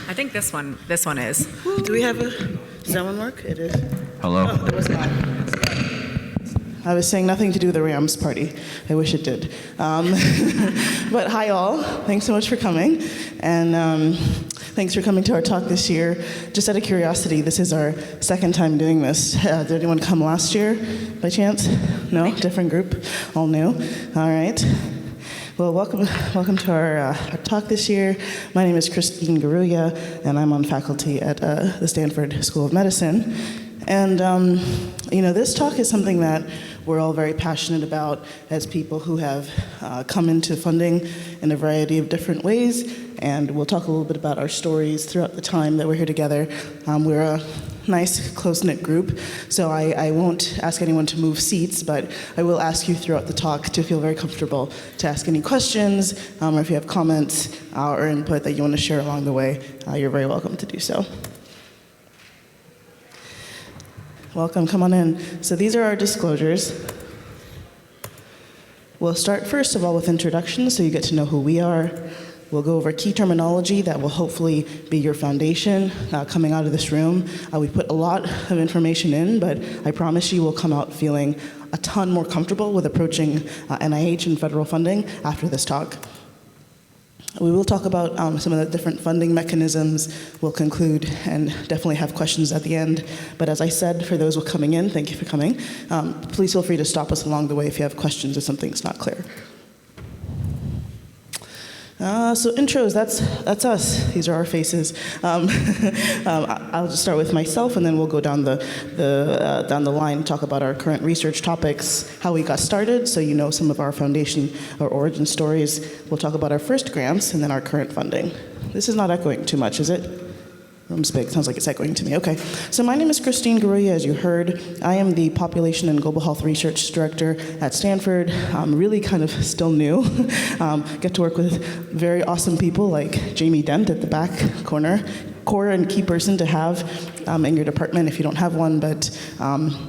I think this one is. Do we have a, does that one work? It is. Hello? Oh, it was not. I was saying nothing to do with the Rams party. I wish it did. But hi all, thanks so much for coming. And thanks for coming to our talk this year. Just out of curiosity, this is our second time doing this. Did anyone come last year by chance? No? Different group? All new? All right. Well, welcome to our talk this year. My name is Ngaruiya, and I'm on faculty at the Stanford School of Medicine. And, this talk is something that we're all very passionate about as people who have come into funding in a variety of different ways. And we'll talk a little bit about our stories throughout the time that we're here together. We're a nice, close-knit group, so I won't ask anyone to move seats, but I will ask you throughout the talk to feel very comfortable to ask any questions, or if you have comments or input that you want to share along the way, you're very welcome to do so. Welcome, come on in. So these are our disclosures. We'll start first of all with introductions, so you get to know who we are. We'll go over key terminology that will hopefully be your foundation coming out of this room. We put a lot of information in, but I promise you will come out feeling a ton more comfortable with approaching NIH and federal funding after this talk. We will talk about some of the different funding mechanisms. We'll conclude and definitely have questions at the end. But as I said, for those who are coming in, thank you for coming. Please feel free to stop us along the way if you have questions or something's not clear. So intros, that's us. These are our faces. I'll just start with myself, and then we'll go down the line and talk about our current research topics, how we got started, so you know some of our foundation or origin stories. We'll talk about our first grants, and then our current funding. This is not echoing too much, is it? Room's big, sounds like it's echoing to me. Okay, so my name is Ngaruiya, as you heard. I am the Population and Global Health Research Director at Stanford. I'm really kind of still new. Get to work with very awesome people like Jamie Dent at the back corner. Core and key person to have in your department if you don't have one, but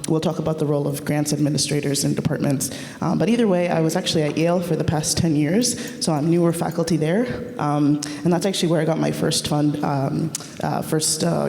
we'll talk about the role of grants administrators in departments. But either way, I was actually at Yale for the past 10 years, so I'm newer faculty there. And that's actually where I got my first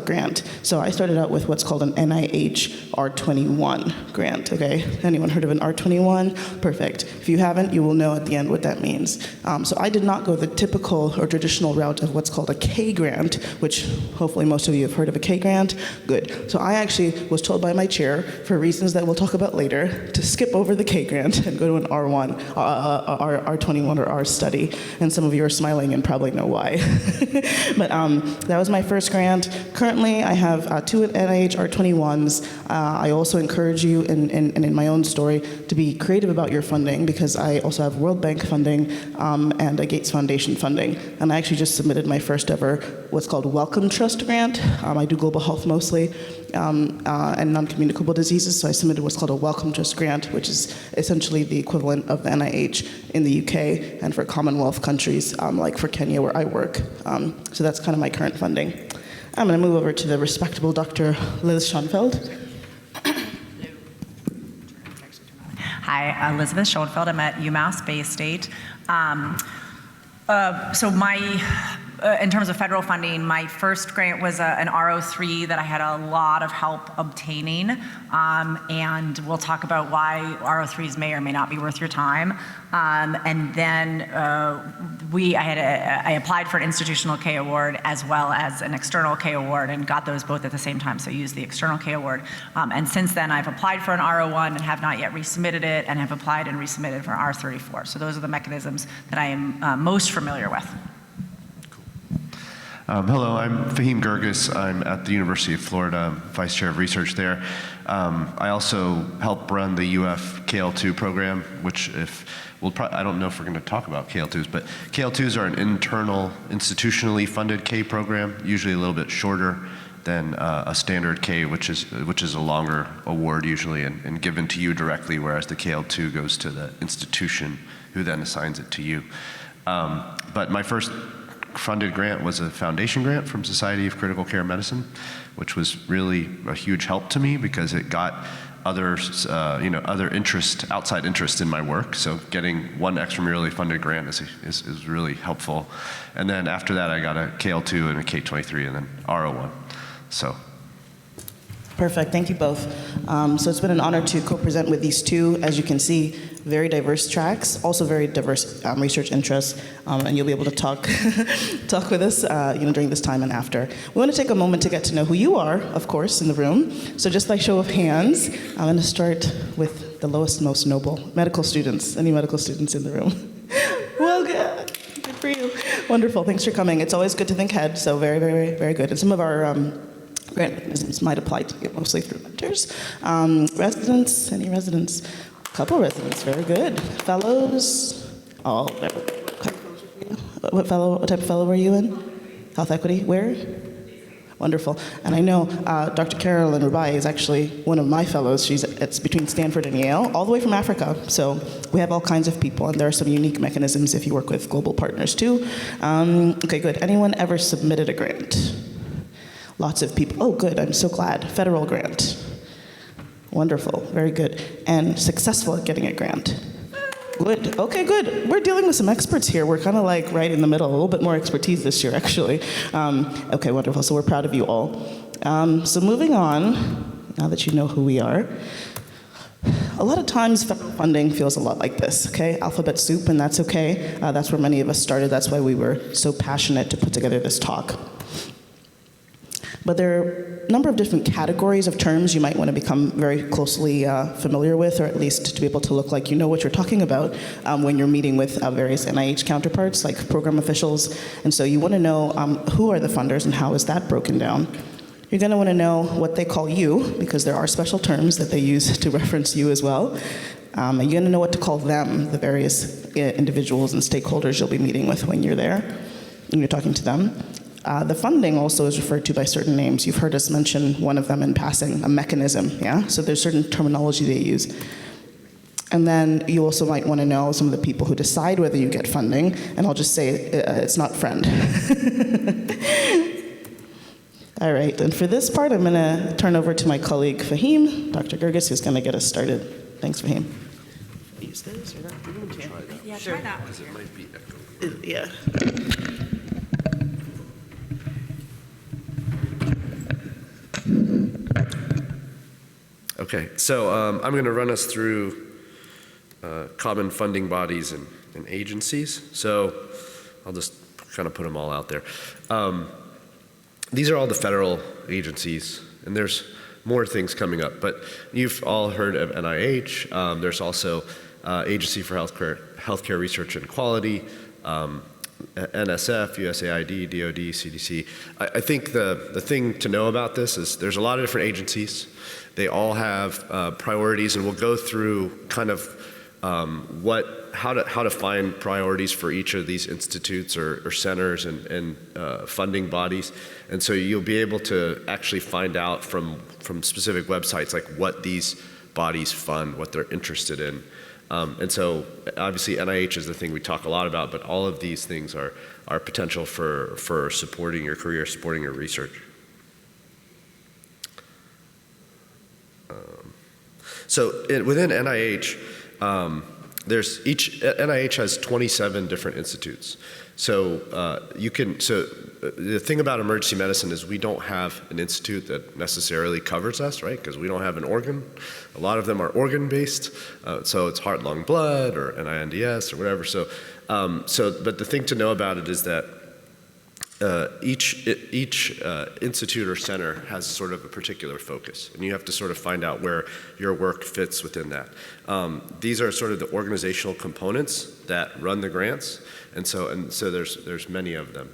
grant. So I started out with what's called an NIH R21 grant, okay? Anyone heard of an R21? Perfect. If you haven't, you will know at the end what that means. So I did not go the typical or traditional route of what's called a K grant, which hopefully most of you have heard of a K grant. Good. So I actually was told by my chair, for reasons that we'll talk about later, to skip over the K grant and go to an R21 or R study. And some of you are smiling and probably know why. But that was my first grant. Currently, I have 2 NIH R21s. I also encourage you, in my own story, to be creative about your funding, because I also have World Bank funding and a Gates Foundation funding. And I actually just submitted my first ever what's called Wellcome Trust grant. I do global health mostly and non-communicable diseases, so I submitted what's called a Wellcome Trust grant, which is essentially the equivalent of the NIH in the UK and for Commonwealth countries, like for Kenya where I work. So that's kind of my current funding. I'm going to move over to the respectable Dr. Liz Schoenfeld. Hi, Elizabeth Schoenfeld. I'm at UMass Bay State. In terms of federal funding, my first grant was an R03 that I had a lot of help obtaining, and we'll talk about why R03s may or may not be worth your time. And then I applied for an institutional K award as well as an external K award and got those both at the same time, so I used the external K award. And since then, I've applied for an R01 and have not yet resubmitted it, and have applied and resubmitted for R34. So those are the mechanisms that I am most familiar with. Hello, I'm Faheem Guirgis. I'm at the University of Florida, Vice Chair of Research there. I also help run the UF KL2 program, which I don't know if we're going to talk about KL2s, but KL2s are an internal, institutionally funded K program, usually a little bit shorter than a standard K, which is a longer award usually and given to you directly, whereas the KL2 goes to the institution who then assigns it to you. But my first funded grant was a foundation grant from Society of Critical Care Medicine, which was really a huge help to me because it got others, other interest, outside interest in my work. So getting one extramurally funded grant is really helpful. And then after that, I got a KL2 and a K23 and then R01. So. Perfect, thank you both. So it's been an honor to co-present with these two. As you can see, very diverse tracks, also very diverse research interests, and you'll be able to talk talk with us during this time and after. We want to take a moment to get to know who you are, of course, in the room. So just by show of hands, I'm going to start with the lowest, most noble, medical students. Any medical students in the room? Well, good for you. Wonderful, thanks for coming. It's always good to think ahead, so very, very, very good. And some of our grant mechanisms might apply to you, mostly through mentors. Residents, any residents? A couple residents, very good. Fellows? Oh, what type of fellow were you in? Health equity, where? Wonderful. And I know Dr. Carolyn Rubai is actually one of my fellows. It's between Stanford and Yale, all the way from Africa. So we have all kinds of people, and there are some unique mechanisms if you work with global partners too. Okay, good. Anyone ever submitted a grant? Lots of people. Oh, good, I'm so glad. Federal grant. Wonderful, very good. And successful at getting a grant. Good, okay, good. We're dealing with some experts here. We're kind of like right in the middle, a little bit more expertise this year, actually. Okay, wonderful, so we're proud of you all. So moving on, now that you know who we are, a lot of times federal funding feels a lot like this, okay? Alphabet soup, and that's okay. That's where many of us started. That's why we were so passionate to put together this talk. But there are a number of different categories of terms you might want to become very closely familiar with, or at least to be able to look like you know what you're talking about when you're meeting with various NIH counterparts, like program officials. And so you want to know who are the funders and how is that broken down. You're going to want to know what they call you, because there are special terms that they use to reference you as well. And you're going to know what to call them, the various individuals and stakeholders you'll be meeting with when you're there, when you're talking to them. The funding also is referred to by certain names. You've heard us mention one of them in passing, a mechanism, yeah? So there's certain terminology they use. And then you also might want to know some of the people who decide whether you get funding, and I'll just say it's not friend. All right, and for this part, I'm going to turn over to my colleague Faheem, Dr. Guirgis, who's going to get us started. Thanks, Faheem. Use this or that? Yeah, try that one. Because it might be echoing. Yeah. Okay, so I'm going to run us through common funding bodies and agencies. So I'll just kind of put them all out there. These are all the federal agencies, and there's more things coming up. But you've all heard of NIH. There's also Agency for Healthcare Research and Quality, NSF, USAID, DOD, CDC. I think the thing to know about this is there's a lot of different agencies. They all have priorities, and we'll go through kind of how to find priorities for each of these institutes or centers and funding bodies. And so you'll be able to actually find out from specific websites like what these bodies fund, what they're interested in. And so obviously NIH is the thing we talk a lot about, but all of these things are potential for supporting your career, supporting your research. Within NIH, NIH has 27 different institutes. So the thing about emergency medicine is we don't have an institute that necessarily covers us, right? Because we don't have an organ. A lot of them are organ-based, so it's heart, lung, blood, or NINDS, or whatever. But the thing to know about it is that each institute or center has sort of a particular focus, and you have to sort of find out where your work fits within that. These are sort of the organizational components that run the grants, and so there's many of them.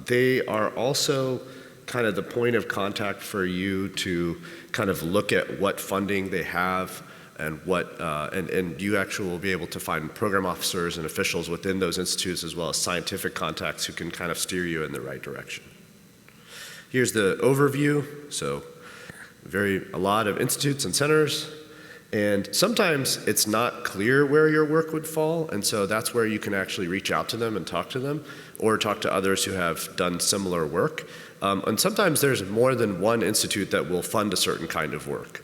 They are also kind of the point of contact for you to kind of look at what funding they have and and you actually will be able to find program officers and officials within those institutes as well as scientific contacts who can kind of steer you in the right direction. Here's the overview. So a lot of institutes and centers, And sometimes it's not clear where your work would fall, and so that's where you can actually reach out to them and talk to them, or talk to others who have done similar work. And sometimes there's more than one institute that will fund a certain kind of work.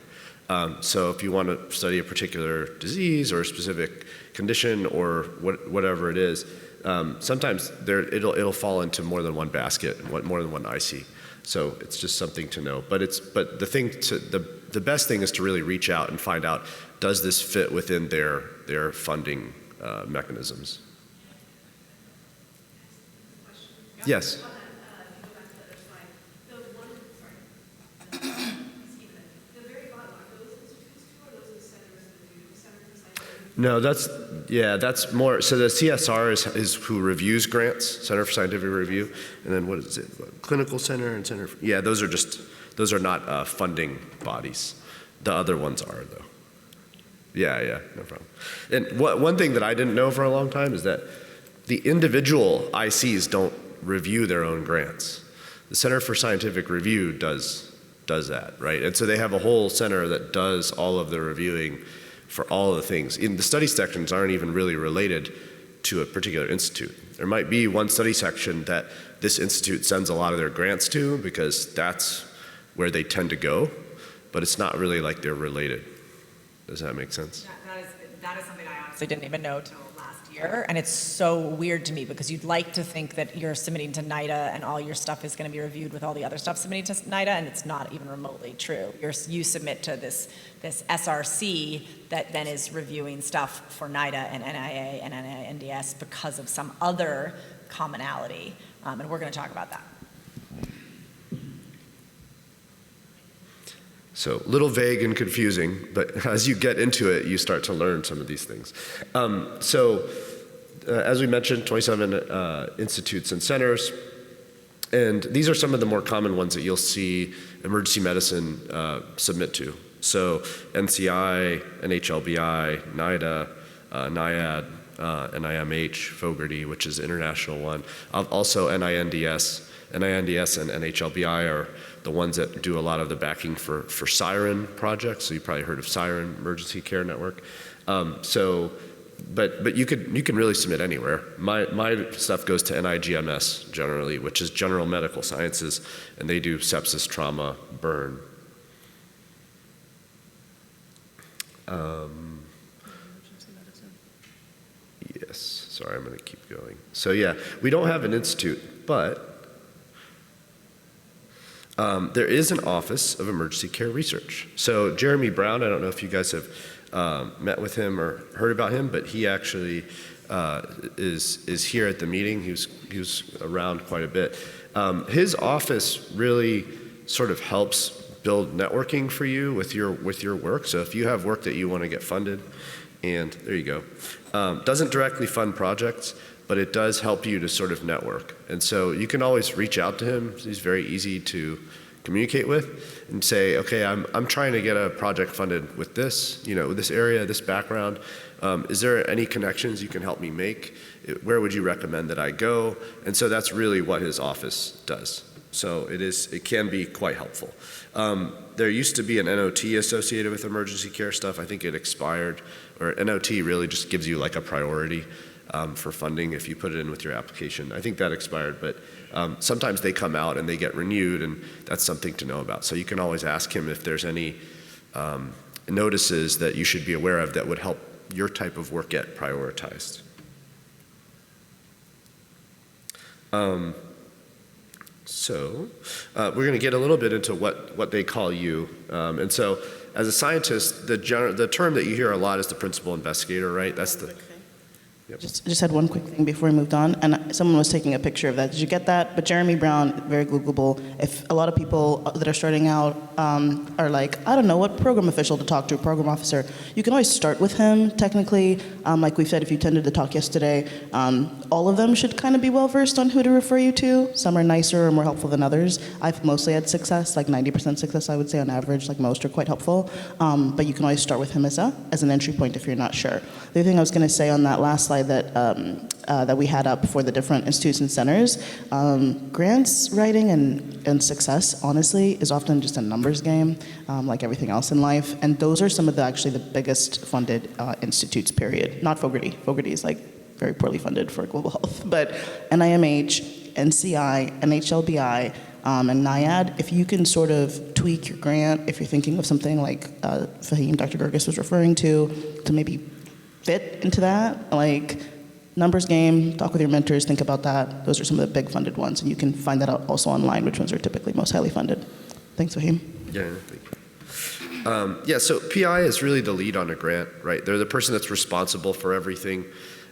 So if you want to study a particular disease or a specific condition or whatever it is, sometimes it'll fall into more than one basket, more than one IC. So it's just something to know. But the best thing is to really reach out and find out, does this fit within their funding mechanisms? Yes. No, that's more, so the CSR is who reviews grants, Center for Scientific Review, and then what is it, Clinical Center and Center for, those are not funding bodies. The other ones are, though. Yeah, no problem. And one thing that I didn't know for a long time is that the individual ICs don't review their own grants. The Center for Scientific Review does that, right? And so they have a whole center that does all of the reviewing for all of the things. In the study sections aren't even really related to a particular institute. There might be one study section that this institute sends a lot of their grants to because that's where they tend to go, but it's not really like they're related. Does that make sense? That is something I honestly didn't even know till last year, and it's so weird to me because you'd like to think that you're submitting to NIDA and all your stuff is going to be reviewed with all the other stuff submitting to NIDA, and it's not even remotely true. You submit to this SRC that then is reviewing stuff for NIDA and NIA and NINDS because of some other commonality, and we're going to talk about that. So a little vague and confusing, but as you get into it, you start to learn some of these things. As we mentioned, 27 institutes and centers, and these are some of the more common ones that you'll see emergency medicine submit to. So NCI, NHLBI, NIDA, NIAID, NIMH, Fogarty, which is the international one. Also NINDS. NINDS and NHLBI are the ones that do a lot of the backing for SIREN projects. So you probably heard of SIREN, Emergency Care Network. But you can really submit anywhere. My stuff goes to NIGMS generally, which is General Medical Sciences, and they do sepsis, trauma, burn. Yes, sorry, I'm going to keep going. So yeah, we don't have an institute, but there is an Office of Emergency Care Research. So Jeremy Brown, I don't know if you guys have met with him or heard about him, but he actually is here at the meeting. He was around quite a bit. His office really sort of helps build networking for you with your work. So if you have work that you want to get funded, and there you go, doesn't directly fund projects, but it does help you to sort of network. And so you can always reach out to him. He's very easy to communicate with and say, okay, I'm trying to get a project funded with this, with this area, this background. Is there any connections you can help me make? Where would you recommend that I go? And so that's really what his office does. So it can be quite helpful. There used to be an NOT associated with emergency care stuff. I think it expired, or NOT really just gives you like a priority for funding if you put it in with your application. I think that expired, but sometimes they come out and they get renewed, and that's something to know about. So you can always ask him if there's any notices that you should be aware of that would help your type of work get prioritized. So we're going to get a little bit into what they call you. And so as a scientist, the term that you hear a lot is the principal investigator, right? That's the... Yep. Just had one quick thing before we moved on, and someone was taking a picture of that. Did you get that? But Jeremy Brown, very Googleable. If a lot of people that are starting out are like, I don't know what program official to talk to, program officer, you can always start with him, technically. Like we said, if you attended the talk yesterday, all of them should kind of be well-versed on who to refer you to. Some are nicer or more helpful than others. I've mostly had success, like 90% success, I would say, on average. Like most are quite helpful. But you can always start with him as an entry point if you're not sure. The other thing I was going to say on that last slide that we had up for the different institutes and centers, grants writing and success, honestly, is often just a number. numbers game, like everything else in life. And those are some of actually the biggest funded institutes, period. Not Fogarty. Fogarty is like very poorly funded for global health. But NIMH, NCI, NHLBI, and NIAID, if you can sort of tweak your grant, if you're thinking of something like Faheem, Dr. Guirgis was referring to maybe fit into that, like numbers game, talk with your mentors, think about that. Those are some of the big funded ones, and you can find that out also online, which ones are typically most highly funded. Thanks, Faheem. Yeah, thank you. So PI is really the lead on a grant, right? They're the person that's responsible for everything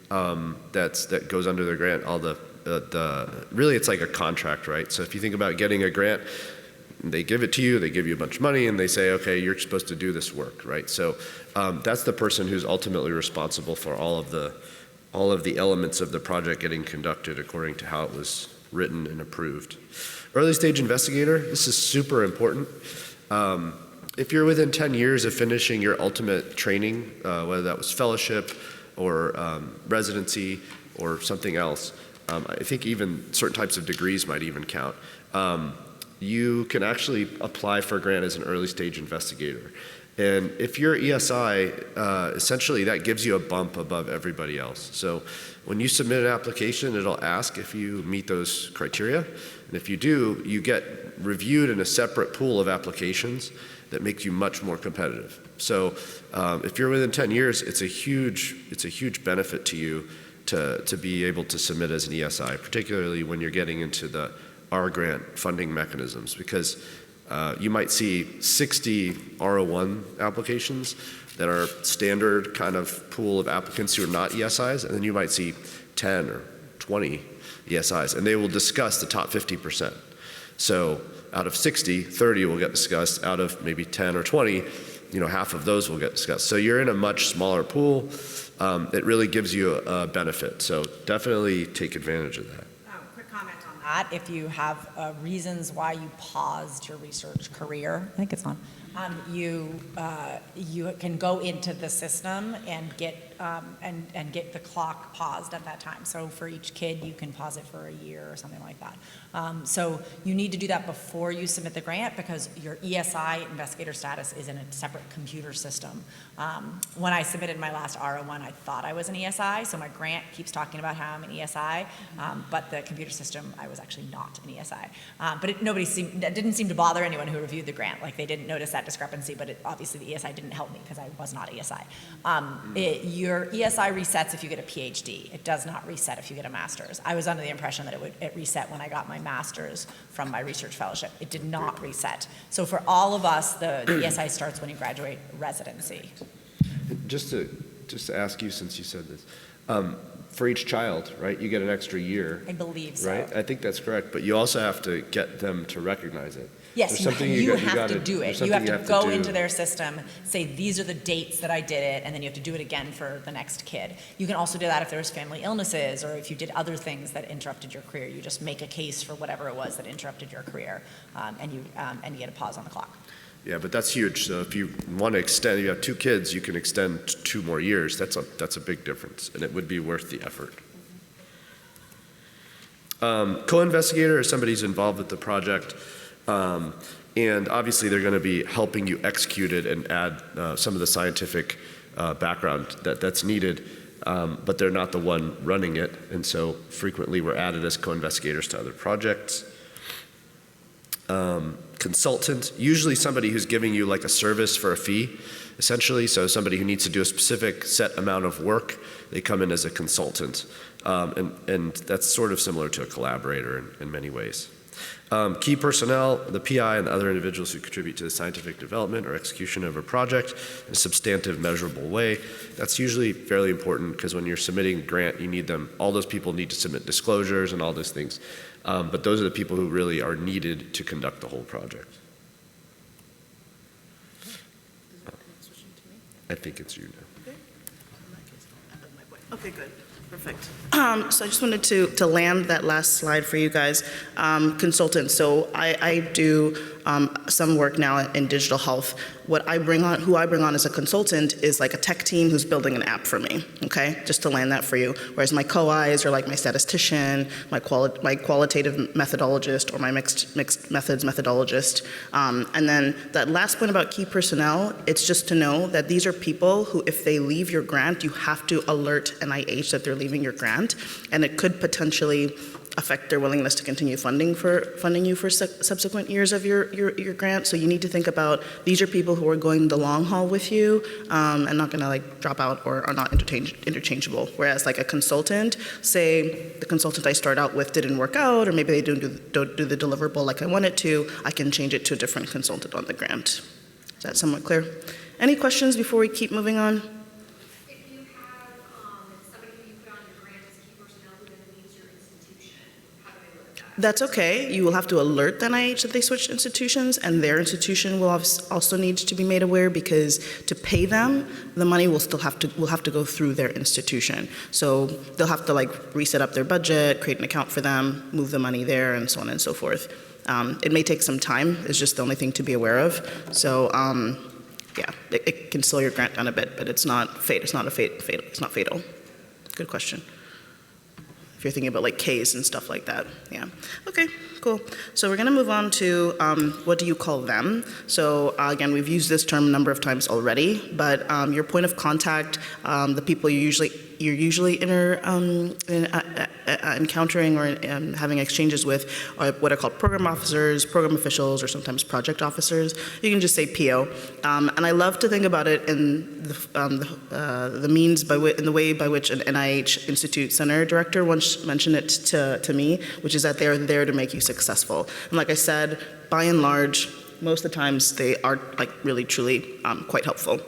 that goes under the grant. All the really it's like a contract, right? So if you think about getting a grant, they give it to you, they give you a bunch of money, and they say, okay, you're supposed to do this work, right? So that's the person who's ultimately responsible for all of the elements of the project getting conducted according to how it was written and approved. Early stage investigator, this is super important. If you're within 10 years of finishing your ultimate training, whether that was fellowship or residency or something else, I think even certain types of degrees might even count. You can actually apply for a grant as an early stage investigator. And if you're ESI, essentially that gives you a bump above everybody else. So when you submit an application, it'll ask if you meet those criteria. And if you do, you get reviewed in a separate pool of applications that makes you much more competitive. So if you're within 10 years, it's a huge benefit to you to be able to submit as an ESI, particularly when you're getting into the R grant funding mechanisms, because you might see 60 R01 applications that are standard kind of pool of applicants who are not ESIs, and then you might see 10 or 20 ESIs, and they will discuss the top 50%. So out of 60, 30 will get discussed. Out of maybe 10 or 20, half of those will get discussed. So you're in a much smaller pool. It really gives you a benefit. So definitely take advantage of that. Quick comment on that. If you have reasons why you paused your research career, I think it's on, you can go into the system and get the clock paused at that time. So for each kid, you can pause it for a year or something like that. So you need to do that before you submit the grant, because your ESI investigator status is in a separate computer system. When I submitted my last R01, I thought I was an ESI, so my grant keeps talking about how I'm an ESI, but the computer system, I was actually not an ESI. But that didn't seem to bother anyone who reviewed the grant. Like, they didn't notice that discrepancy, but obviously the ESI didn't help me because I was not ESI. Your ESI resets if you get a PhD. It does not reset if you get a master's. I was under the impression that it reset when I got my master's from my research fellowship. It did not reset. So for all of us, the ESI starts when you graduate residency. Just to ask you, since you said this, for each child, right, you get an extra year. I believe so. Right? I think that's correct, but you also have to get them to recognize it. Yes, you have to do it. You have to go into their system, say, these are the dates that I did it, and then you have to do it again for the next kid. You can also do that if there's family illnesses or if you did other things that interrupted your career. You just make a case for whatever it was that interrupted your career, and you get a pause on the clock. Yeah, but that's huge. So if you want to extend, you have 2 kids, you can extend 2 more years. That's a big difference, and it would be worth the effort. Co-investigator is somebody who's involved with the project. And obviously they're going to be helping you execute it and add some of the scientific background that's needed, but they're not the one running it, and so frequently we're added as co-investigators to other projects. Consultant, usually somebody who's giving you like a service for a fee, essentially, so somebody who needs to do a specific set amount of work, they come in as a consultant, and that's sort of similar to a collaborator in many ways. Key personnel, the PI and the other individuals who contribute to the scientific development or execution of a project in a substantive, measurable way. That's usually fairly important because when you're submitting a grant, you need them. All those people need to submit disclosures and all those things. But those are the people who really are needed to conduct the whole project. I think it's you now. Okay, good. Perfect. So I just wanted to land that last slide for you guys. Consultants. So I do some work now in digital health. Who I bring on as a consultant is like a tech team who's building an app for me, okay? Just to land that for you. Whereas my co-Is are like my statistician, my qualitative methodologist, or my mixed methods methodologist. And then that last point about key personnel, it's just to know that these are people who, if they leave your grant, you have to alert NIH that they're leaving your grant, and it could potentially affect their willingness to continue funding you for subsequent years of your grant. So you need to think about, these are people who are going the long haul with you, and not gonna like drop out or are not interchangeable. Whereas like a consultant, say the consultant I start out with didn't work out, or maybe they don't do the deliverable like I want it to, I can change it to a different consultant on the grant. Is that somewhat clear? Any questions before we keep moving on? That's okay. You will have to alert the NIH that they switched institutions, and their institution will also need to be made aware, because to pay them, the money will have to go through their institution. So they'll have to like reset up their budget, create an account for them, move the money there, and so on and so forth. It may take some time. It's just the only thing to be aware of. So yeah, it can slow your grant down a bit, but it's not fatal. It's not fatal. Good question. If you're thinking about like Ks and stuff like that. Yeah. Okay, cool. So we're gonna move on to what do you call them? So again, we've used this term a number of times already, but your point of contact, the people you're usually encountering or having exchanges with are what are called program officers, program officials, or sometimes project officers. You can just say PO. And I love to think about it in the means in the way by which an NIH Institute Center director once mentioned it to me, which is that they're there to make you successful. And like I said, by and large, most of the times they are like really, truly quite helpful.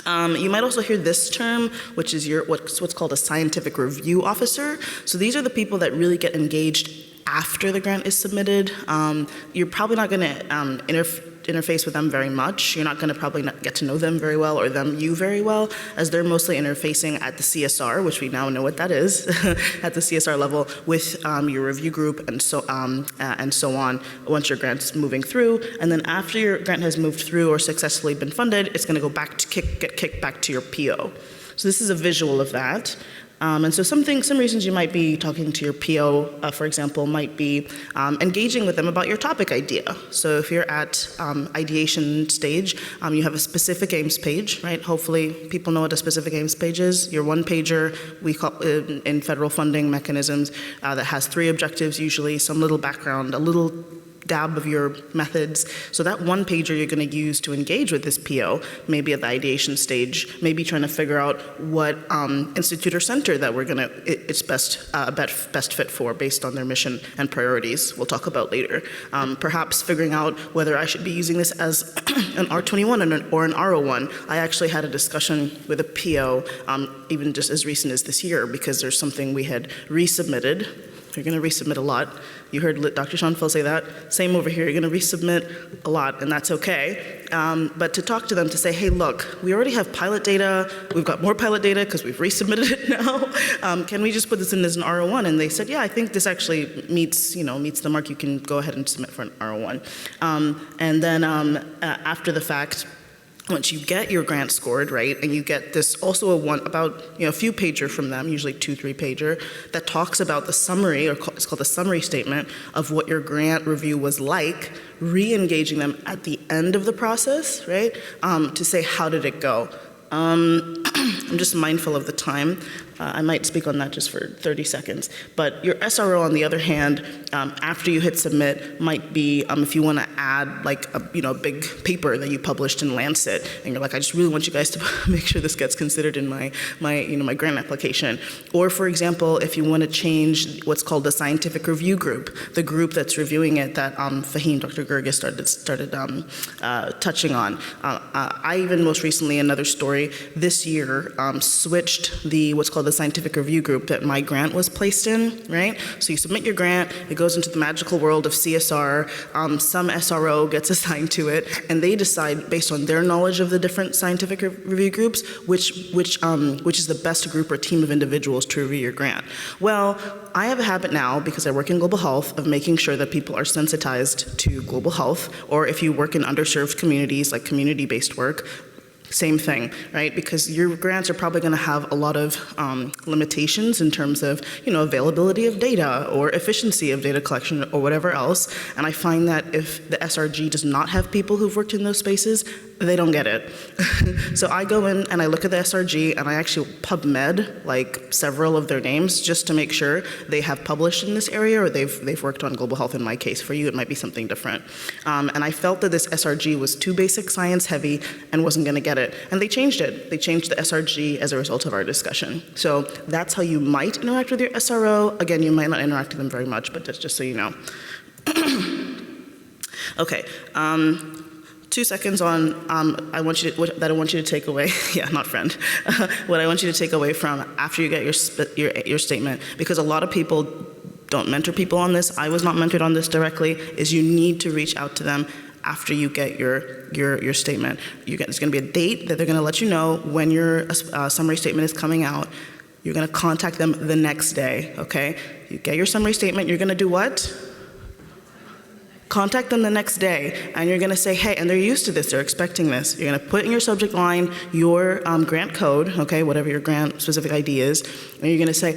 You might also hear this term, which is what's called a scientific review officer. So these are the people that really get engaged after the grant is submitted. You're probably not going to interface with them very much. You're not going to probably not get to know them very well, or you very well, as they're mostly interfacing at the CSR, which we now know what that is, at the CSR level with your review group and so on, once your grant's moving through. And then after your grant has moved through or successfully been funded, it's going to go back to get kicked back to your PO. So this is a visual of that. And so some reasons you might be talking to your PO, for example, might be engaging with them about your topic idea. So if you're at ideation stage, you have a specific aims page, right? Hopefully people know what a specific aims page is. Your one-pager, we call in federal funding mechanisms, that has 3 objectives usually, some little background, a little dab of your methods. So that one pager you're going to use to engage with this PO, maybe at the ideation stage, maybe trying to figure out what institute or center that it's best fit for based on their mission and priorities we'll talk about later. Perhaps figuring out whether I should be using this as an R21 or an R01. I actually had a discussion with a PO even just as recent as this year, because there's something we had resubmitted. You're going to resubmit a lot. You heard Dr. Schoenfeld say that. Same over here. You're going to resubmit a lot, and that's okay. But to talk to them to say, hey, look, we already have pilot data. We've got more pilot data because we've resubmitted it now. Can we just put this in as an R01? And they said, yeah, I think this actually meets the mark. You can go ahead and submit for an R01. And then after the fact, once you get your grant scored, right, and you get this also a few pager from them, usually 2-3 pager, that talks about the summary, or it's called the summary statement of what your grant review was like, re-engaging them at the end of the process, right, to say, how did it go? I'm just mindful of the time. I might speak on that just for 30 seconds. But your SRO, on the other hand, after you hit submit, might be if you want to add like a big paper that you published in Lancet, and you're like, I just really want you guys to make sure this gets considered in my grant application. Or for example, if you want to change what's called the scientific review group, the group that's reviewing it that Faheem, Dr. Guirgis started touching on. I even most recently, another story this year, switched what's called the the scientific review group that my grant was placed in, right? So you submit your grant, it goes into the magical world of CSR, some SRO gets assigned to it, and they decide based on their knowledge of the different scientific review groups, which is the best group or team of individuals to review your grant. Well, I have a habit now, because I work in global health, of making sure that people are sensitized to global health, or if you work in underserved communities, like community-based work, same thing, right? Because your grants are probably going to have a lot of limitations in terms of, availability of data or efficiency of data collection or whatever else. And I find that if the SRG does not have people who've worked in those spaces, they don't get it. So I go in and I look at the SRG and I actually PubMed like several of their names just to make sure they have published in this area or they've worked on global health. In my case, for you, it might be something different. And I felt that this SRG was too basic science heavy and wasn't going to get it. And they changed it. They changed the SRG as a result of our discussion. So that's how you might interact with your SRO. Again, you might not interact with them very much, but that's just so you know. Okay. 2 seconds on I want you to take away. Yeah, not friend. What I want you to take away from after you get your statement, because a lot of people don't mentor people on this. I was not mentored on this directly. Is you need to reach out to them after you get your statement. There's going to be a date that they're going to let you know when your summary statement is coming out. You're going to contact them the next day, okay? You get your summary statement, you're going to do what? Contact them the next day, and you're going to say, hey, and they're used to this, they're expecting this. You're going to put in your subject line your grant code, okay, whatever your grant specific ID is, and you're going to say,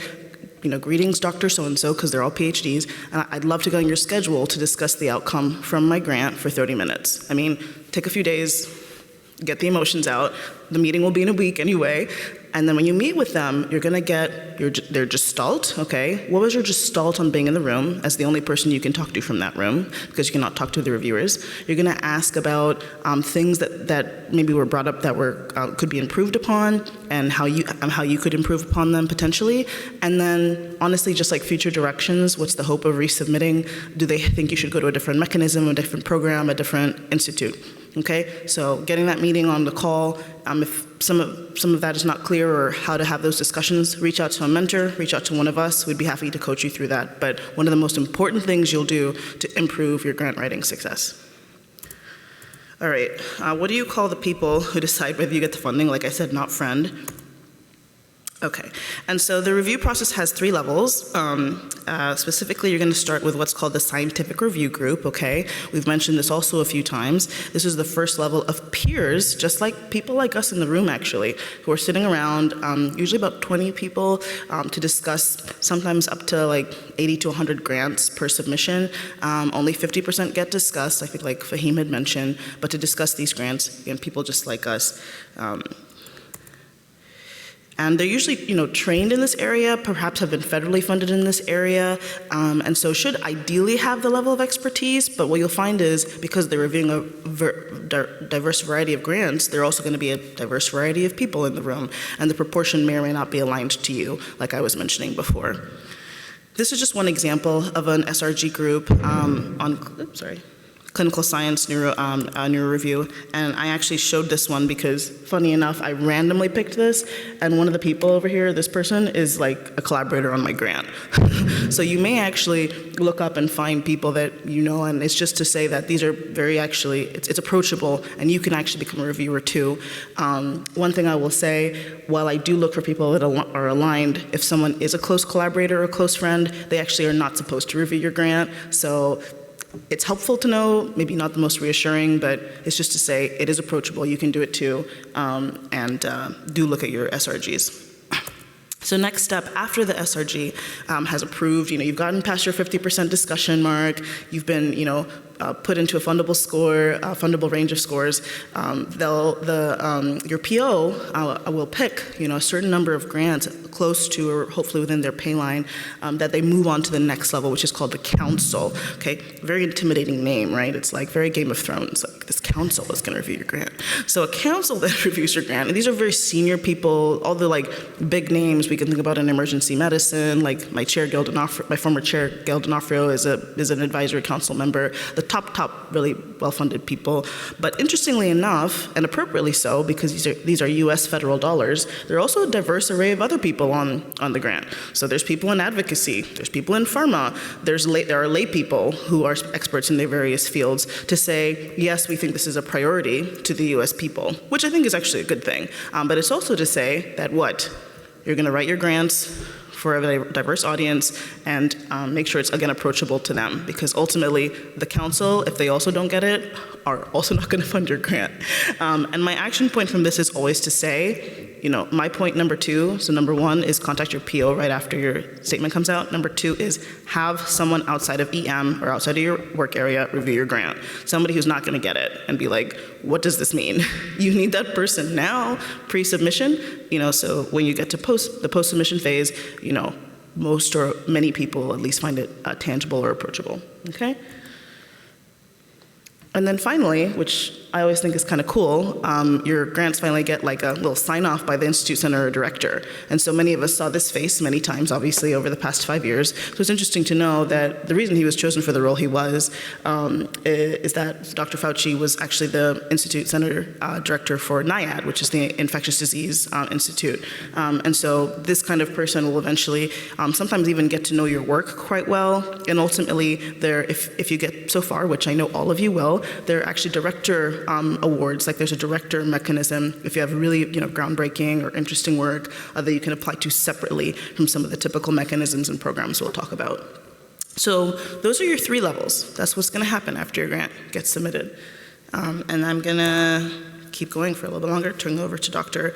greetings, Dr. So-and-so, because they're all PhDs, and I'd love to go on your schedule to discuss the outcome from my grant for 30 minutes. I mean, take a few days, get the emotions out. The meeting will be in a week anyway. And then when you meet with them, you're going to get their gestalt, okay? What was your gestalt on being in the room as the only person you can talk to from that room, because you cannot talk to the reviewers? You're going to ask about things that maybe were brought up that could be improved upon, and how you could improve upon them potentially. And then, honestly, just like future directions, what's the hope of resubmitting? Do they think you should go to a different mechanism, a different program, a different institute? Okay, so getting that meeting on the call. If some of that is not clear, or how to have those discussions, reach out to a mentor, reach out to one of us. We'd be happy to coach you through that. But one of the most important things you'll do to improve your grant writing success. All right, what do you call the people who decide whether you get the funding? Like I said, not friend. Okay, and so the review process has 3 levels. Specifically, you're going to start with what's called the scientific review group, okay? We've mentioned this also a few times. This is the first level of peers, just like people like us in the room, actually, who are sitting around, usually about 20 people, to discuss sometimes up to like 80 to 100 grants per submission. Only 50% get discussed, I think like Faheem had mentioned, but to discuss these grants, again, people just like us. And they're usually, trained in this area, perhaps have been federally funded in this area, and so should ideally have the level of expertise. But what you'll find is, because they're reviewing a diverse variety of grants, there are also going to be a diverse variety of people in the room, and the proportion may or may not be aligned to you, like I was mentioning before. This is just one example of an SRG group clinical science neuro review, and I actually showed this one because, funny enough, I randomly picked this, and one of the people over here, this person, is like a collaborator on my grant. So you may actually look up and find people that you know, and it's just to say that these are very it's approachable, and you can actually become a reviewer too. One thing I will say, while I do look for people that are aligned, if someone is a close collaborator or a close friend, they actually are not supposed to review your grant. So it's helpful to know, maybe not the most reassuring, but it's just to say it is approachable, you can do it too, and do look at your SRGs. So next step, after the SRG has approved, you've gotten past your 50% discussion mark, you've been, put into a fundable score, a fundable range of scores, your PO will pick, a certain number of grants close to or hopefully within their pay line that they move on to the next level, which is called the council. Okay, very intimidating name, right? It's like very Game of Thrones. Like, this council is going to review your grant. So a council that reviews your grant, and these are very senior people, all the big names we can think about in emergency medicine, like my former chair, Gail D'Onofrio, is an advisory council member. The top really well-funded people. But interestingly enough, and appropriately so, because these are U.S. federal dollars, there are also a diverse array of other people people on the grant. So there's people in advocacy, there's people in pharma, there are lay people who are experts in their various fields to say, yes, we think this is a priority to the US people, which I think is actually a good thing. But it's also to say that you're gonna write your grants for a diverse audience and make sure it's, again, approachable to them, because ultimately the council, if they also don't get it, are also not gonna fund your grant. And my action point from this is always to say, my point number 2, so number 1 is contact your PO right after your statement comes out. Number 2 is have someone outside of EM or outside of your work area review your grant. Somebody who's not gonna get it and be like, what does this mean? You need that person now, pre-submission, so when you get to the post-submission phase, most or many people at least find it tangible or approachable, okay? And then finally, which I always think is kind of cool, your grants finally get like a little sign-off by the Institute Center or Director. And so many of us saw this face many times, obviously, over the past 5 years. So it's interesting to know that the reason he was chosen for the role he was is that Dr. Fauci was actually the Institute Center Director for NIAID, which is the Infectious Disease Institute. And so this kind of person will eventually sometimes even get to know your work quite well. And ultimately, if you get so far, which I know all of you will, there are actually director awards, like there's a director mechanism if you have really groundbreaking or interesting work that you can apply to separately from some of the typical mechanisms and programs we'll talk about. So those are your 3 levels. That's what's gonna happen after your grant gets submitted. And I'm gonna keep going for a little bit longer, turning over to Dr.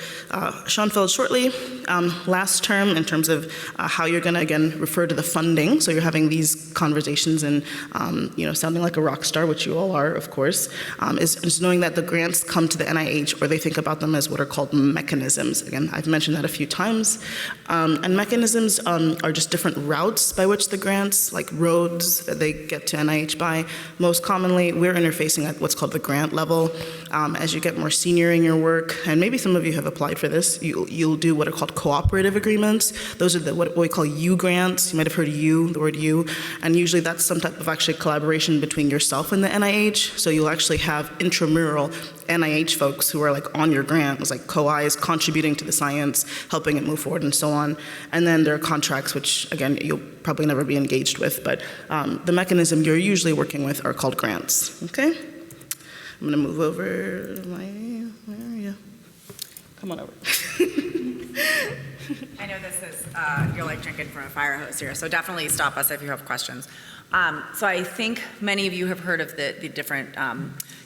Schoenfeld shortly. Last term, in terms of how you're gonna, again, refer to the funding, so you're having these conversations and, sounding like a rock star, which you all are, of course, is knowing that the grants come to the NIH, or they think about them as what are called mechanisms. Again, I've mentioned that a few times. And mechanisms are just different routes by which the grants, like roads that they get to NIH by. Most commonly, we're interfacing at what's called the grant level. As you get more senior in your work, and maybe some of you have applied for this, you'll do what are called cooperative agreements. Those are what we call U grants. You might have heard the word U, and usually that's some type of actually collaboration between yourself and the NIH. So you'll actually have intramural NIH folks who are like on your grant, it's like co-Is contributing to the science, helping it move forward and so on. And then there are contracts, which again, you'll probably never be engaged with, but the mechanism you're usually working with are called grants, okay? I'm gonna move over where are you? Come on over. I know this is, you're like drinking from a fire hose here, so definitely stop us if you have questions. So I think many of you have heard of the different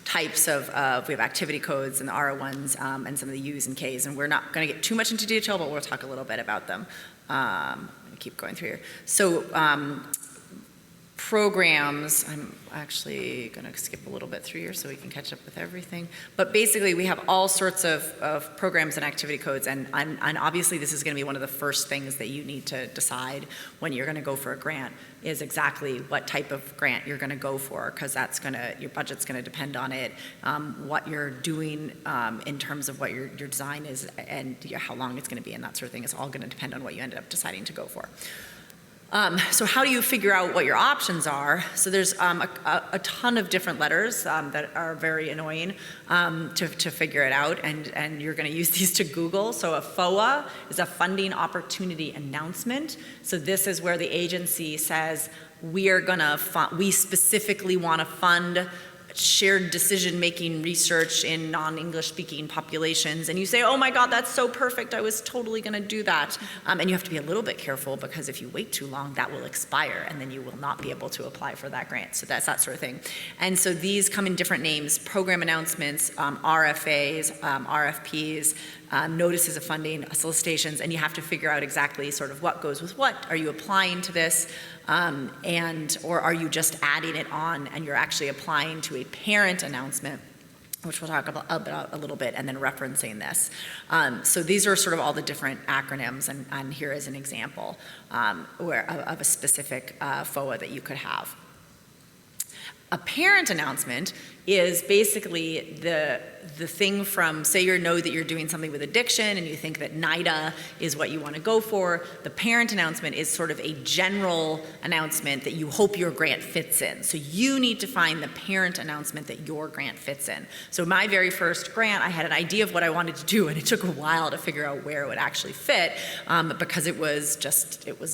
types of, we have activity codes and the R01s and some of the U's and K's, and we're not gonna get too much into detail, but we'll talk a little bit about them. I'm gonna keep going through here. So programs, I'm actually going to skip a little bit through here so we can catch up with everything. But basically, we have all sorts of programs and activity codes, and obviously this is going to be one of the first things that you need to decide when you're going to go for a grant, is exactly what type of grant you're going to go for, because that's going to, your budget's going to depend on it, what you're doing in terms of what your design is, and how long it's going to be, and that sort of thing. It's all going to depend on what you ended up deciding to go for. So how do you figure out what your options are? So there's a ton of different letters that are very annoying to figure it out, and you're going to use these to Google. So a FOA is a funding opportunity announcement. So this is where the agency says, we specifically want to fund shared decision-making research in non-English speaking populations, and you say, oh my God, that's so perfect, I was totally gonna do that. And you have to be a little bit careful, because if you wait too long, that will expire, and then you will not be able to apply for that grant. So that's that sort of thing. And so these come in different names: program announcements, RFAs, RFPs, notices of funding, solicitations, and you have to figure out exactly sort of what goes with what. Are you applying to this? Or are you just adding it on and you're actually applying to a parent announcement, which we'll talk about a little bit, and then referencing this. So these are sort of all the different acronyms, and here is an example of a specific FOA that you could have. A parent announcement is basically the thing from, say you know that you're doing something with addiction and you think that NIDA is what you want to go for, the parent announcement is sort of a general announcement that you hope your grant fits in. So you need to find the parent announcement that your grant fits in. So my very first grant, I had an idea of what I wanted to do, and it took a while to figure out where it would actually fit, because it was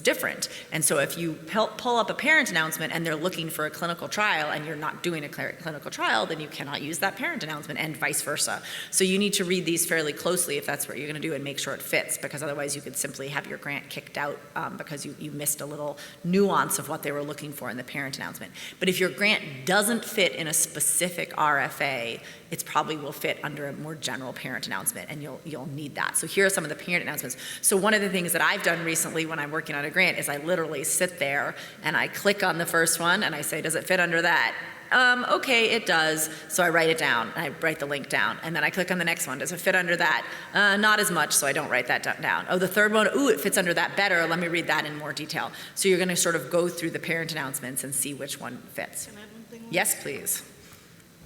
different. And so if you pull up a parent announcement and they're looking for a clinical trial and you're not doing a clinical trial, then you cannot use that parent announcement, and vice versa. So you need to read these fairly closely if that's what you're going to do, and make sure it fits, because otherwise you could simply have your grant kicked out because you missed a little nuance of what they were looking for in the parent announcement. But if your grant doesn't fit in a specific RFA, it probably will fit under a more general parent announcement, and you'll need that. So here are some of the parent announcements. So one of the things that I've done recently when I'm working on a grant is I literally sit there and I click on the first one and I say, does it fit under that? Okay, it does. So I write it down, and I write the link down, and then I click on the next one. Does it fit under that? Not as much, so I don't write that down. Oh, the third one, ooh, it fits under that better. Let me read that in more detail. So you're going to sort of go through the parent announcements and see which one fits. Can I add one thing? Yes, please.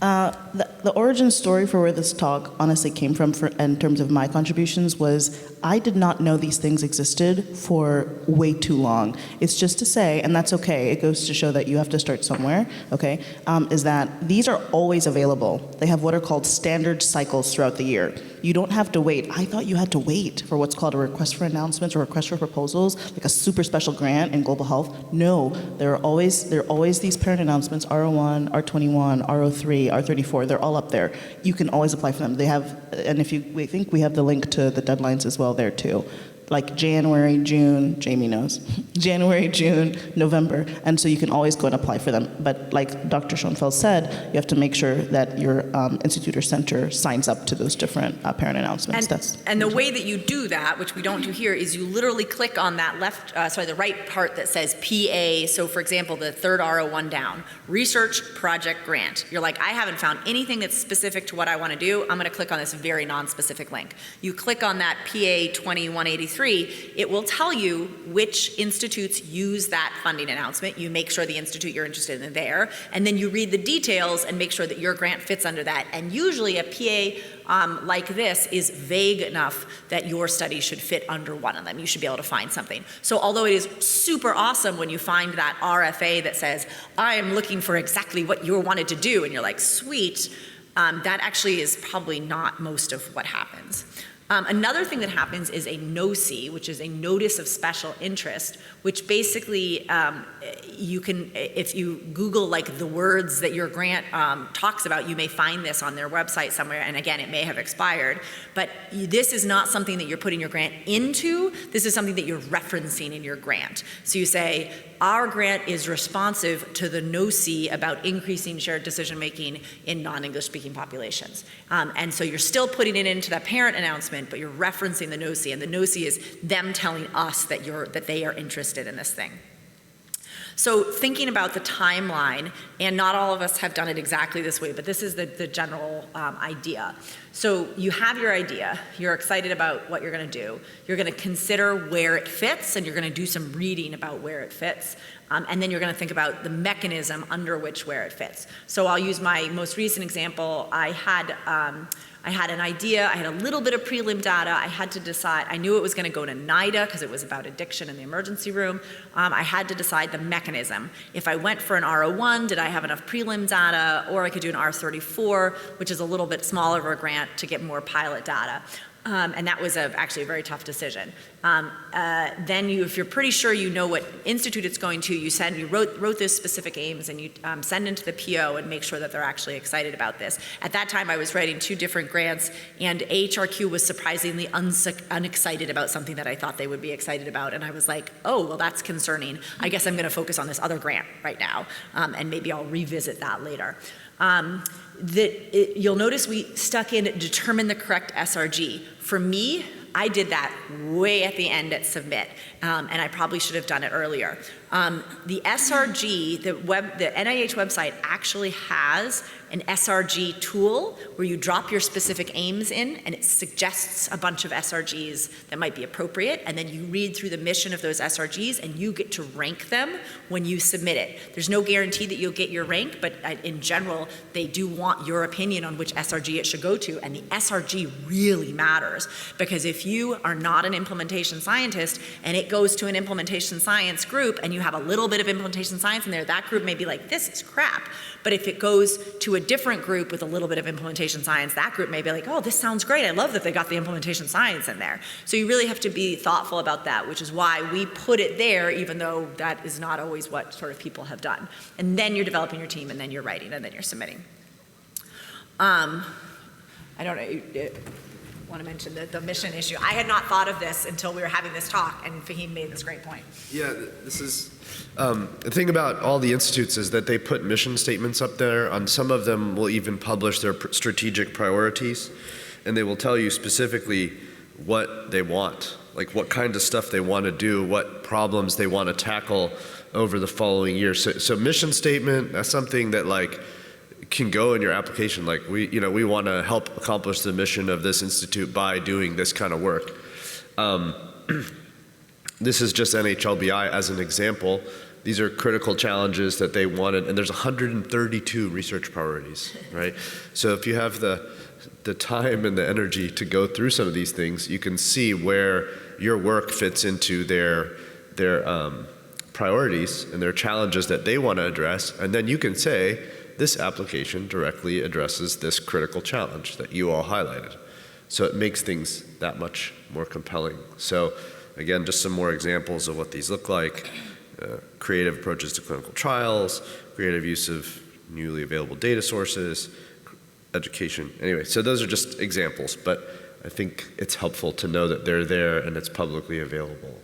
The origin story for where this talk honestly came from in terms of my contributions was I did not know these things existed for way too long. It's just to say, and that's okay, it goes to show that you have to start somewhere, okay, is that these are always available. They have what are called standard cycles throughout the year. You don't have to wait. I thought you had to wait for what's called a request for announcements or request for proposals, like a super special grant in global health. No, there are always these parent announcements, R01, R21, R03, R34, they're all up there. You can always apply for them. They have, and we think we have the link to the deadlines as well there too. Like January, June, Jamie knows, January, June, November, and so you can always go and apply for them. But like Dr. Schoenfeld said, you have to make sure that your institute or center signs up to those different parent announcements. And the way that you do that, which we don't do here, is you literally click on that the right part that says PA. So for example, the third R01 down, Research Project Grant. You're like, I haven't found anything that's specific to what I want to do. I'm going to click on this very non-specific link. You click on that PA 2183. It will tell you which institutes use that funding announcement. You make sure the institute you're interested in there, and then you read the details and make sure that your grant fits under that. And usually a PA like this is vague enough that your study should fit under one of them. You should be able to find something. So although it is super awesome when you find that RFA that says, I am looking for exactly what you wanted to do, and you're like, sweet, that actually is probably not most of what happens. Another thing that happens is a NOC, which is a Notice of Special Interest, which basically you can, if you Google like the words that your grant talks about, you may find this on their website somewhere, and again, it may have expired, but this is not something that you're putting your grant into, this is something that you're referencing in your grant. So you say, our grant is responsive to the NOC about increasing shared decision-making in non-English speaking populations. And so you're still putting it into that parent announcement, but you're referencing the NOC, and the NOC is them telling us that they are interested in this thing. So thinking about the timeline, and not all of us have done it exactly this way, but this is the general idea. So you have your idea, you're excited about what you're going to do, you're going to consider where it fits, and you're going to do some reading about where it fits, and then you're going to think about the mechanism under which where it fits. So I'll use my most recent example. I had an idea, I had a little bit of prelim data, I had to decide, I knew it was going to go to NIDA because it was about addiction in the emergency room. I had to decide the mechanism. If I went for an R01, did I have enough prelim data, or I could do an R34, which is a little bit smaller of a grant to get more pilot data. And that was actually a very tough decision. Then if you're pretty sure you know what institute it's going to, you wrote those specific aims, and you send into the PO and make sure that they're actually excited about this. At that time, I was writing 2 different grants, and AHRQ was surprisingly unexcited about something that I thought they would be excited about. And I was like, oh, well, that's concerning. I guess I'm going to focus on this other grant right now, and maybe I'll revisit that later. You'll notice we stuck in determine the correct SRG. For me, I did that way at the end at submit, and I probably should have done it earlier. The SRG, the NIH website actually has an SRG tool where you drop your specific aims in and it suggests a bunch of SRGs that might be appropriate, and then you read through the mission of those SRGs and you get to rank them when you submit it. There's no guarantee that you'll get your rank, but in general, they do want your opinion on which SRG it should go to, and the SRG really matters, because if you are not an implementation scientist and it goes to an implementation science group and you have a little bit of implementation science in there, that group may be like, this is crap. But if it goes to a different group with a little bit of implementation science, that group may be like, oh, this sounds great. I love that they got the implementation science in there. So you really have to be thoughtful about that, which is why we put it there, even though that is not always what sort of people have done. And then you're developing your team, and then you're writing, and then you're submitting. I don't know. Want to mention the mission issue. I had not thought of this until we were having this talk, and Faheem made this great point. Yeah, this is, the thing about all the institutes is that they put mission statements up there. On some of them will even publish their strategic priorities, and they will tell you specifically what they want, like what kind of stuff they want to do, what problems they want to tackle over the following year. So mission statement, that's something that like can go in your application, like we want to help accomplish the mission of this institute by doing this kind of work. This is just NHLBI as an example. These are critical challenges that they wanted, and there's 132 research priorities, right? So if you have the time and the energy to go through some of these things, you can see where your work fits into their priorities and their challenges that they want to address, and then you can say, this application directly addresses this critical challenge that you all highlighted. So it makes things that much more compelling. So again, just some more examples of what these look like. Creative approaches to clinical trials, creative use of newly available data sources, education. Anyway, so those are just examples, but I think it's helpful to know that they're there and it's publicly available.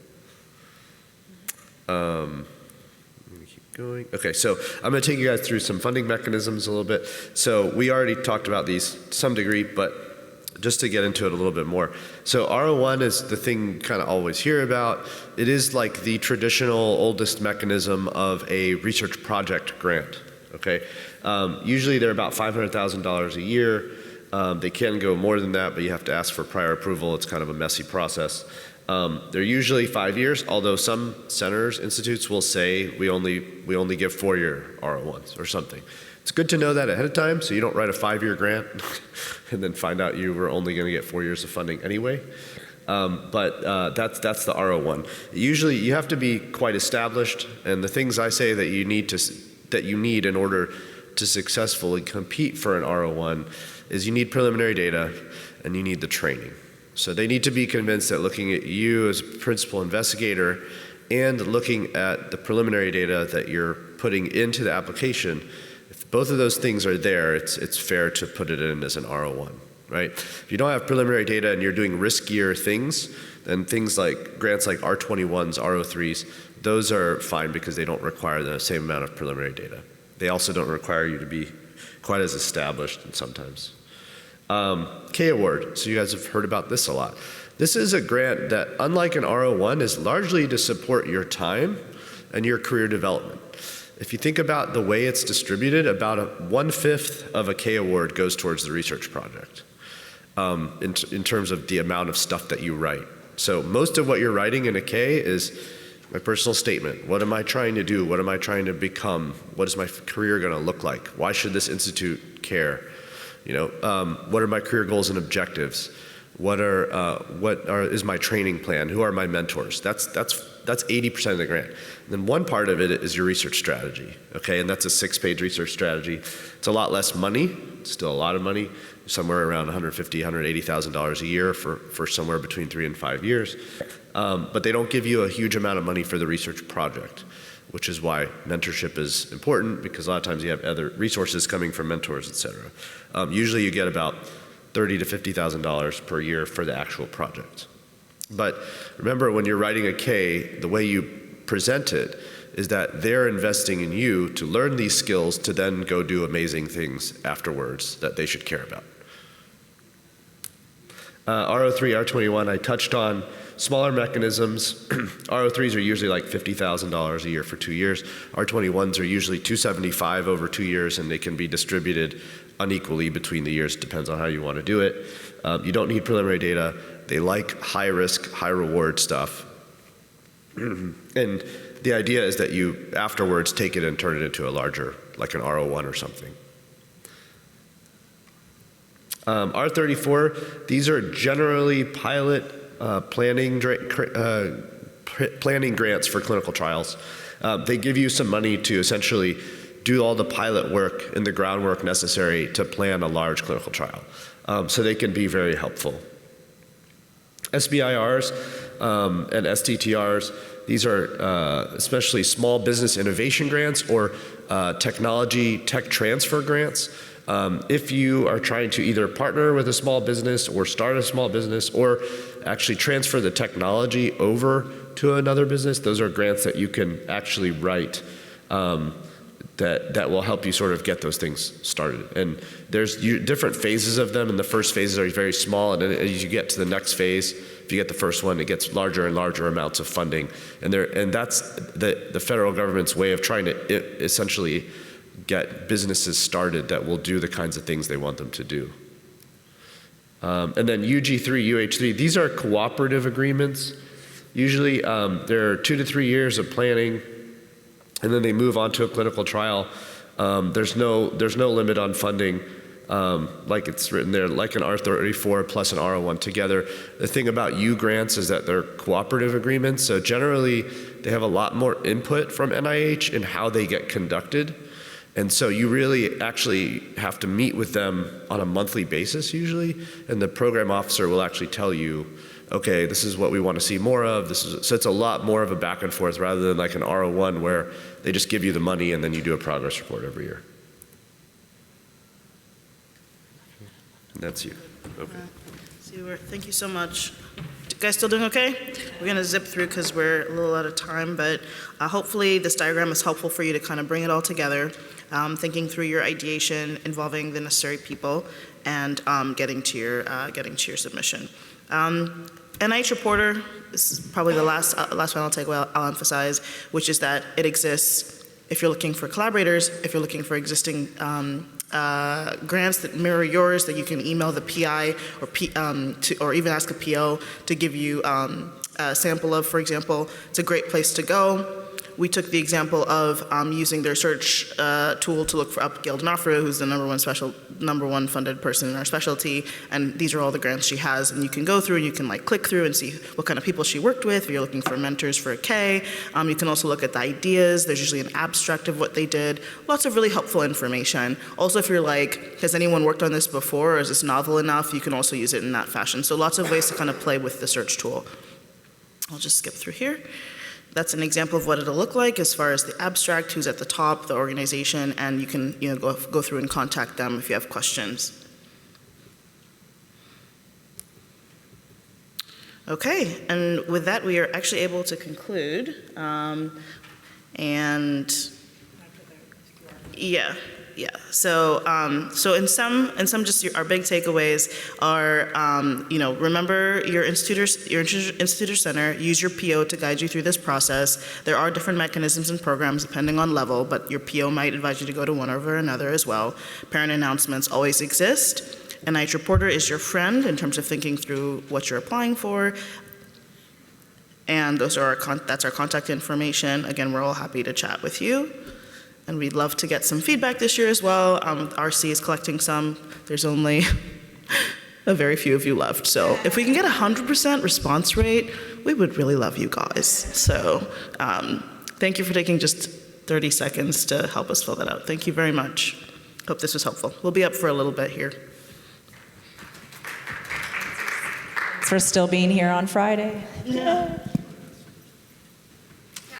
Going. Okay, so I'm going to take you guys through some funding mechanisms a little bit. So we already talked about these to some degree, but just to get into it a little bit more. So R01 is the thing you kind of always hear about. It is like the traditional oldest mechanism of a research project grant, okay? Usually they're about $500,000 a year. They can go more than that, but you have to ask for prior approval. It's kind of a messy process. They're usually 5 years, although some centers, institutes will say we only give 4-year R01s or something. It's good to know that ahead of time so you don't write a 5-year grant and then find out you were only going to get 4 years of funding anyway. But that's the R01. Usually you have to be quite established, and the things I say that you need in order to successfully compete for an R01 is you need preliminary data and you need the training. So they need to be convinced that looking at you as a principal investigator and looking at the preliminary data that you're putting into the application, if both of those things are there, it's fair to put it in as an R01, right? If you don't have preliminary data and you're doing riskier things, then things like grants like R21s, R03s, those are fine because they don't require the same amount of preliminary data. They also don't require you to be quite as established sometimes. K award, so you guys have heard about this a lot. This is a grant that, unlike an R01, is largely to support your time and your career development. If you think about the way it's distributed, about 1/5 of a K award goes towards the research project in terms of the amount of stuff that you write. So most of what you're writing in a K is my personal statement. What am I trying to do? What am I trying to become? What is my career going to look like? Why should this institute care? You know, what are my career goals and objectives? What is my training plan? Who are my mentors? That's 80% of the grant. And then one part of it is your research strategy, okay? And that's a 6-page research strategy. It's a lot less money, it's still a lot of money, somewhere around $150,000, $180,000 a year for somewhere between 3 and 5 years. But they don't give you a huge amount of money for the research project, which is why mentorship is important, because a lot of times you have other resources coming from mentors, et cetera. Usually you get about $30,000 to $50,000 per year for the actual project. But remember, when you're writing a K, the way you present it is that they're investing in you to learn these skills to then go do amazing things afterwards that they should care about. RO3, R21, I touched on. Smaller mechanisms, RO3s are usually like $50,000 a year for 2 years. R21s are usually $275,000 over 2 years, and they can be distributed unequally between the years, depends on how you want to do it. You don't need preliminary data. They like high risk, high reward stuff. And the idea is that you afterwards take it and turn it into a larger, like an RO1 or something. R34, these are generally pilot planning grants for clinical trials. They give you some money to essentially do all the pilot work and the groundwork necessary to plan a large clinical trial. So they can be very helpful. SBIRs and STTRs, these are especially small business innovation grants or technology tech transfer grants. If you are trying to either partner with a small business or start a small business or actually transfer the technology over to another business, those are grants that you can actually write that will help you sort of get those things started. And there's different phases of them, and the first phases are very small, and then as you get to the next phase, if you get the first one, it gets larger and larger amounts of funding. And that's the federal government's way of trying to essentially get businesses started that will do the kinds of things they want them to do. And then UG3, UH3, these are cooperative agreements. Usually they're 2 to 3 years of planning, and then they move on to a clinical trial. There's no limit on funding, like it's written there, like an R34 plus an R01 together. The thing about U grants is that they're cooperative agreements, so generally they have a lot more input from NIH in how they get conducted. And so you really actually have to meet with them on a monthly basis usually, and the program officer will actually tell you, okay, this is what we want to see more of. So it's a lot more of a back and forth rather than like an R01 where they just give you the money and then you do a progress report every year. And that's you. Okay. Thank you so much. You guys still doing okay? We're gonna zip through because we're a little out of time, but hopefully this diagram is helpful for you to kind of bring it all together, thinking through your ideation, involving the necessary people, and getting to your submission. NIH Reporter, this is probably the last one I'll emphasize, which is that it exists if you're looking for collaborators, if you're looking for existing grants that mirror yours that you can email the PI or even ask a PO to give you a sample of, for example. It's a great place to go. We took the example of using their search tool to look up Gail D'Onofrio, who's the number one funded person in our specialty, and these are all the grants she has, and you can go through and you can like click through and see what kind of people she worked with. If you're looking for mentors for a K, you can also look at the ideas. There's usually an abstract of what they did. Lots of really helpful information. Also, if you're like, has anyone worked on this before, or is this novel enough, you can also use it in that fashion. So lots of ways to kind of play with the search tool. I'll just skip through here. That's an example of what it'll look like as far as the abstract, who's at the top, the organization, and you can go through and contact them if you have questions. Okay, and with that we are actually able to conclude. So in some just our big takeaways are, remember your institute or center, use your PO to guide you through this process. There are different mechanisms and programs depending on level, but your PO might advise you to go to one over another as well. Parent announcements always exist. NIH Reporter is your friend in terms of thinking through what you're applying for. And that's our contact information. Again, we're all happy to chat with you. And we'd love to get some feedback this year as well. RC is collecting some. There's only a very few of you left. So if we can get 100% response rate, we would really love you guys. So thank you for taking just 30 seconds to help us fill that out. Thank you very much. Hope this was helpful. We'll be up for a little bit here. For still being here on Friday. Yeah.